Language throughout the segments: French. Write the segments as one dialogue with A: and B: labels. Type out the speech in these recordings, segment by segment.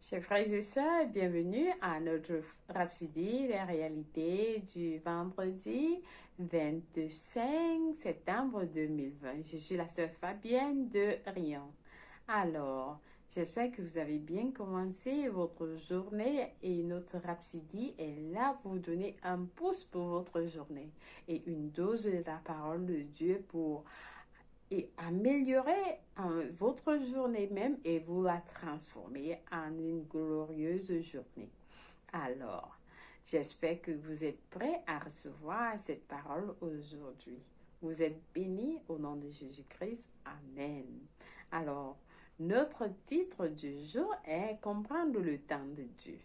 A: Chers frères et sœurs, bienvenue à notre Rhapsodie, la réalité du vendredi 25 septembre 2020. Je suis la sœur Fabienne de Rion. Alors, j'espère que vous avez bien commencé votre journée et notre Rhapsodie est là pour vous donner un pouce pour votre journée et une dose de la parole de Dieu pour améliorer votre journée même et vous la transformer en une glorieuse journée. Alors, j'espère que vous êtes prêts à recevoir cette parole aujourd'hui. Vous êtes bénis au nom de Jésus-Christ. Amen. Alors, notre titre du jour est Comprendre le temps de Dieu.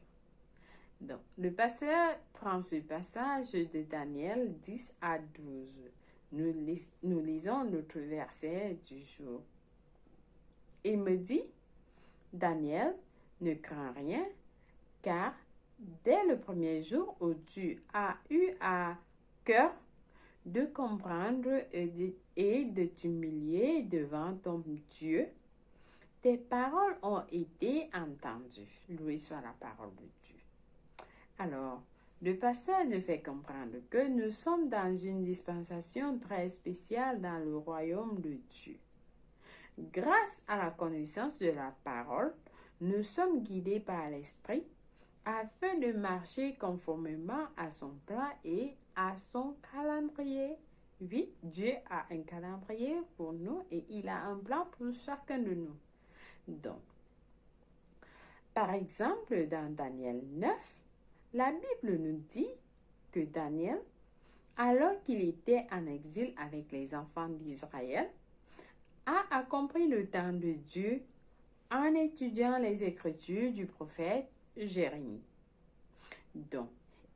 A: Donc, le pasteur prend ce passage de Daniel 10 à 12. Nous lisons notre verset du jour. Il me dit, Daniel, ne crains rien, car dès le premier jour où tu as eu à cœur de comprendre et de t'humilier devant ton Dieu, tes paroles ont été entendues. Loué soit la parole de Dieu. Alors, le pasteur nous fait comprendre que nous sommes dans une dispensation très spéciale dans le royaume de Dieu. Grâce à la connaissance de la parole, nous sommes guidés par l'Esprit afin de marcher conformément à son plan et à son calendrier. Oui, Dieu a un calendrier pour nous et il a un plan pour chacun de nous. Donc, par exemple, dans Daniel 9, la Bible nous dit que Daniel, alors qu'il était en exil avec les enfants d'Israël, a compris le temps de Dieu en étudiant les écritures du prophète Jérémie. Donc,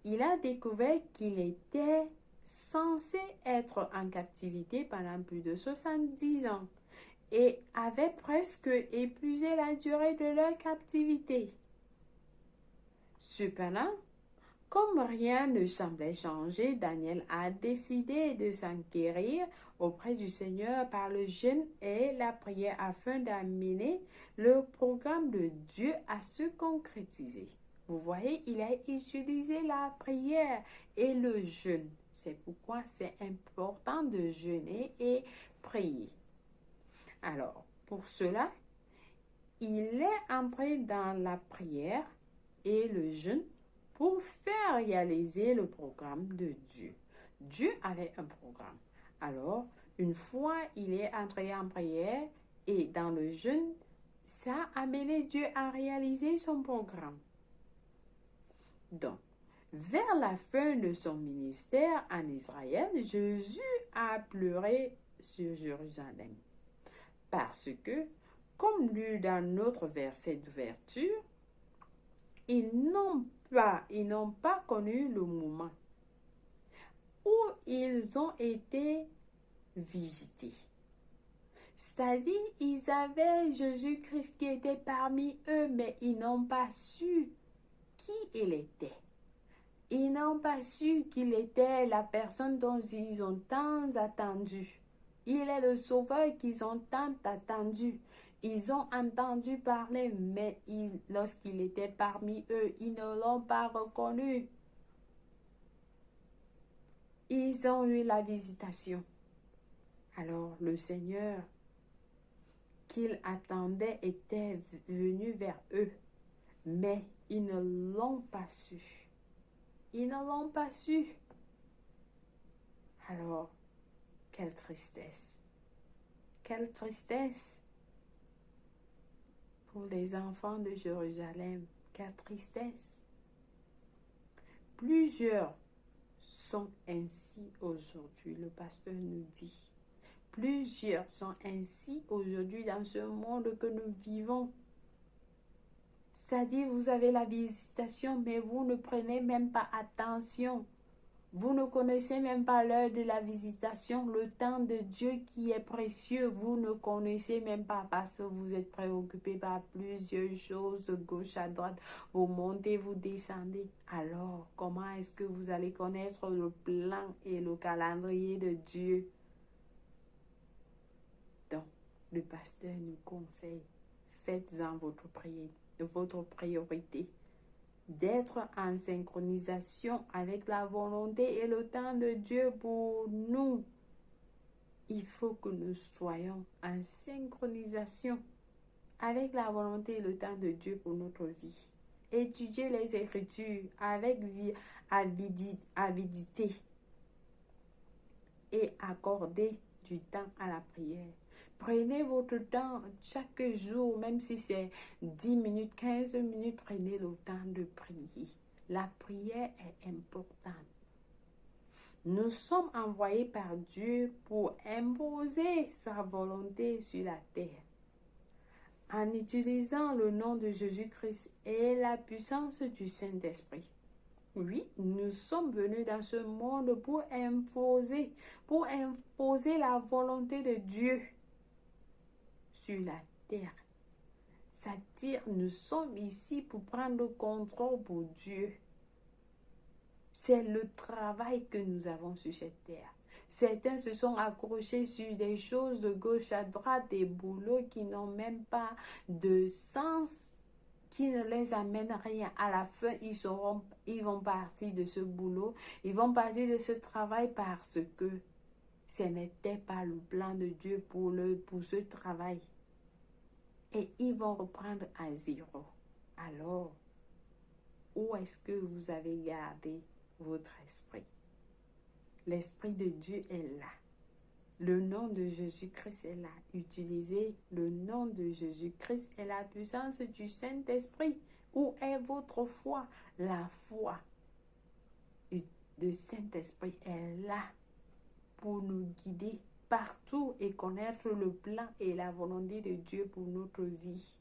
A: il a découvert qu'il était censé être en captivité pendant plus de 70 ans et avait presque épuisé la durée de leur captivité. Cependant, comme rien ne semblait changer, Daniel a décidé de s'enquérir auprès du Seigneur par le jeûne et la prière afin d'amener le programme de Dieu à se concrétiser. Vous voyez, il a utilisé la prière et le jeûne. C'est pourquoi c'est important de jeûner et prier. Alors, pour cela, il est entré dans la prière et le jeûne pour faire réaliser le programme de Dieu. Dieu avait un programme. Alors, une fois il est entré en prière et dans le jeûne, ça a amené Dieu à réaliser son programme. Donc, vers la fin de son ministère en Israël, Jésus a pleuré sur Jérusalem. Parce que, comme lu dans notre verset d'ouverture, ils n'ont pas connu le moment où ils ont été visités. C'est-à-dire, ils avaient Jésus-Christ qui était parmi eux, mais ils n'ont pas su qui il était. Ils n'ont pas su qu'il était la personne dont ils ont tant attendu. Il est le sauveur qu'ils ont tant attendu. Ils ont entendu parler, mais lorsqu'il était parmi eux, ils ne l'ont pas reconnu. Ils ont eu la visitation. Alors le Seigneur qu'ils attendaient était venu vers eux, mais ils ne l'ont pas su. Ils ne l'ont pas su. Alors, quelle tristesse. Quelle tristesse pour les enfants de Jérusalem. Quelle tristesse. Plusieurs sont ainsi aujourd'hui, le pasteur nous dit. Plusieurs sont ainsi aujourd'hui dans ce monde que nous vivons. C'est-à-dire, vous avez la visitation, mais vous ne prenez même pas attention. Vous ne connaissez même pas l'heure de la visitation, le temps de Dieu qui est précieux. Vous ne connaissez même pas parce que vous êtes préoccupé par plusieurs choses de gauche à droite. Vous montez, vous descendez. Alors, comment est-ce que vous allez connaître le plan et le calendrier de Dieu? Donc, le pasteur nous conseille, faites-en votre priorité. D'être en synchronisation avec la volonté et le temps de Dieu pour nous. Il faut que nous soyons en synchronisation avec la volonté et le temps de Dieu pour notre vie. Étudiez les Écritures avec avidité et accordez du temps à la prière. Prenez votre temps chaque jour, même si c'est 10 minutes, 15 minutes, prenez le temps de prier. La prière est importante. Nous sommes envoyés par Dieu pour imposer sa volonté sur la terre. En utilisant le nom de Jésus-Christ et la puissance du Saint-Esprit. Oui, nous sommes venus dans ce monde pour imposer la volonté de Dieu sur la terre. C'est-à-dire, nous sommes ici pour prendre le contrôle pour Dieu. C'est le travail que nous avons sur cette terre. Certains se sont accrochés sur des choses de gauche à droite, des boulots qui n'ont même pas de sens, qui ne les amènent rien. À la fin, ils vont partir de ce boulot, ils vont partir de ce travail parce que ce n'était pas le plan de Dieu pour ce travail. Et ils vont reprendre à zéro. Alors, où est-ce que vous avez gardé votre esprit? L'Esprit de Dieu est là. Le nom de Jésus-Christ est là. Utilisez le nom de Jésus-Christ et la puissance du Saint-Esprit. Où est votre foi? La foi du Saint-Esprit est là pour nous guider partout et connaître le plan et la volonté de Dieu pour notre vie.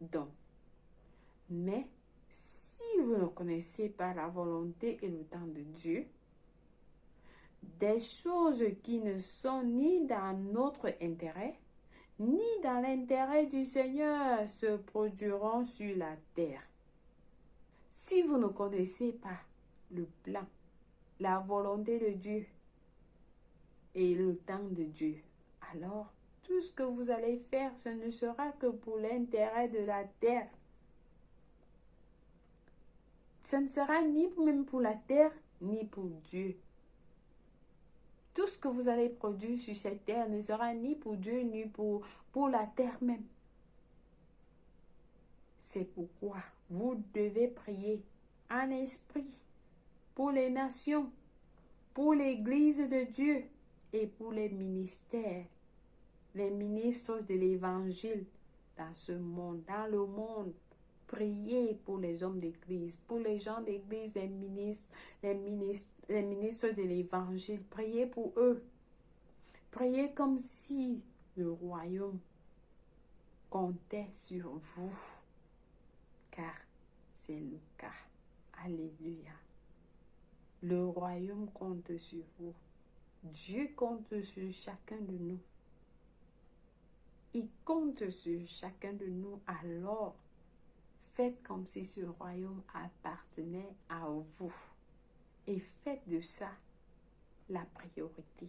A: Donc, mais si vous ne connaissez pas la volonté et le temps de Dieu, des choses qui ne sont ni dans notre intérêt, ni dans l'intérêt du Seigneur se produiront sur la terre. Si vous ne connaissez pas le plan, la volonté de Dieu et le temps de Dieu, alors tout ce que vous allez faire, ce ne sera que pour l'intérêt de la terre. Ce ne sera ni même pour la terre, ni pour Dieu. Tout ce que vous allez produire sur cette terre ne sera ni pour Dieu, ni pour la terre même. C'est pourquoi vous devez prier en esprit pour les nations, pour l'Église de Dieu et pour les ministères, les ministres de l'Évangile dans ce monde, dans le monde. Priez pour les hommes d'église, pour les gens d'église, les ministres de l'évangile. Priez pour eux. Priez comme si le royaume comptait sur vous. Car c'est le cas. Alléluia. Le royaume compte sur vous. Dieu compte sur chacun de nous. Il compte sur chacun de nous. Alors, faites comme si ce royaume appartenait à vous. Et faites de ça la priorité.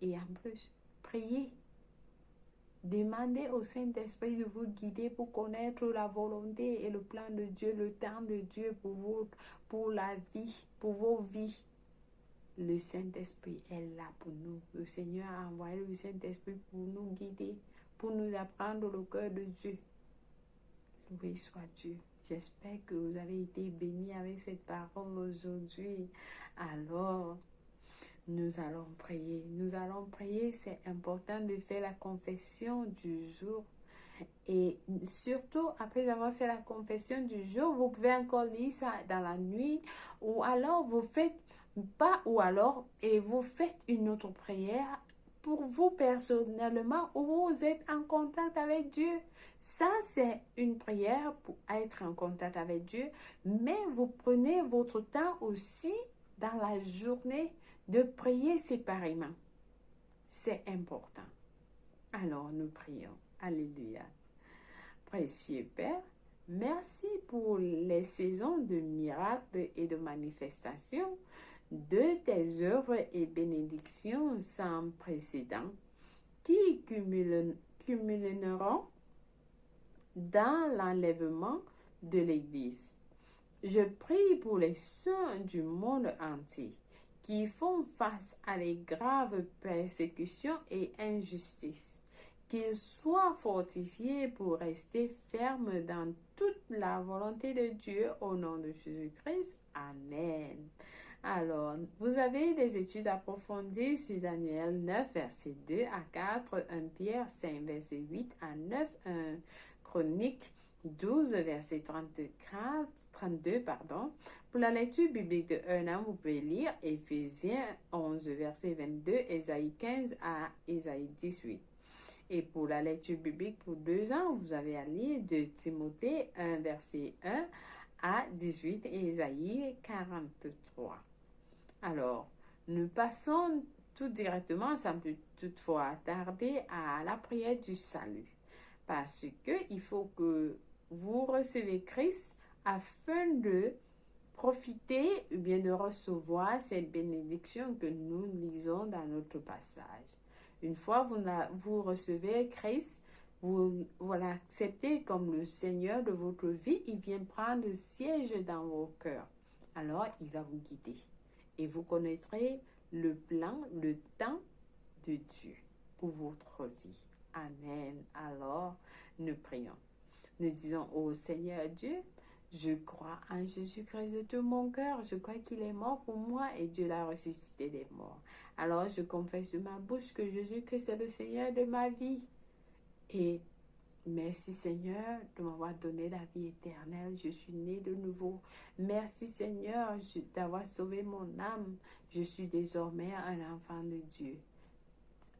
A: Et en plus, priez. Demandez au Saint-Esprit de vous guider pour connaître la volonté et le plan de Dieu, le temps de Dieu pour la vie, pour vos vies. Le Saint-Esprit est là pour nous. Le Seigneur a envoyé le Saint-Esprit pour nous guider, pour nous apprendre le cœur de Dieu. Loué soit Dieu. J'espère que vous avez été bénis avec cette parole aujourd'hui. Alors, nous allons prier. Nous allons prier. C'est important de faire la confession du jour. Et surtout, après avoir fait la confession du jour, vous pouvez encore lire ça dans la nuit. Ou alors, vous faites une autre prière pour vous personnellement où vous êtes en contact avec Dieu. Ça, c'est une prière pour être en contact avec Dieu. Mais vous prenez votre temps aussi dans la journée de prier séparément. C'est important. Alors, nous prions. Alléluia. Précieux Père, merci pour les saisons de miracles et de manifestations, de tes œuvres et bénédictions sans précédent. qui culmineront dans l'enlèvement de l'Église. Je prie pour les saints du monde entier qui font face à les graves persécutions et injustices, qu'ils soient fortifiés pour rester fermes dans toute la volonté de Dieu au nom de Jésus-Christ. Amen. Alors, vous avez des études approfondies sur Daniel 9, verset 2 à 4, 1 Pierre 5, verset 8 à 9, 1 Chronique 12, verset 32, pardon. Pour la lecture biblique de un an, vous pouvez lire Éphésiens 11, verset 22, Ésaïe 15 à Ésaïe 18. Et pour la lecture biblique pour 2 ans, vous avez à lire de Timothée 1, verset 1 à 18 et Ésaïe 43. Alors, nous passons tout directement, sans plus toutefois tarder, à la prière du salut. Parce que il faut que vous recevez Christ afin de profiter ou bien de recevoir cette bénédiction que nous lisons dans notre passage. Une fois vous recevez Christ, vous l'acceptez comme le Seigneur de votre vie, il vient prendre le siège dans vos cœurs. Alors, il va vous guider. Et vous connaîtrez le plan, le temps de Dieu pour votre vie. Amen. Alors, nous prions. Nous disons, ô Seigneur Dieu, je crois en Jésus-Christ de tout mon cœur. Je crois qu'il est mort pour moi et Dieu l'a ressuscité des morts. Alors, je confesse de ma bouche que Jésus-Christ est le Seigneur de ma vie. Et merci Seigneur de m'avoir donné la vie éternelle. Je suis né de nouveau. Merci Seigneur d'avoir sauvé mon âme. Je suis désormais un enfant de Dieu.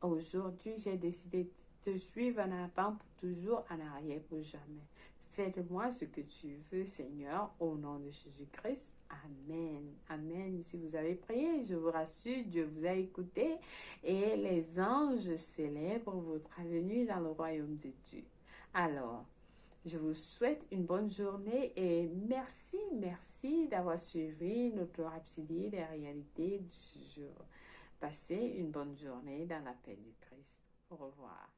A: Aujourd'hui, j'ai décidé de te suivre en avant pour toujours, en arrière pour jamais. Fais-moi ce que tu veux, Seigneur, au nom de Jésus-Christ. Amen. Amen. Si vous avez prié, je vous rassure, Dieu vous a écouté et les anges célèbrent votre venue dans le royaume de Dieu. Alors, je vous souhaite une bonne journée et merci d'avoir suivi notre Rhapsodie des réalités du jour. Passez une bonne journée dans la paix du Christ. Au revoir.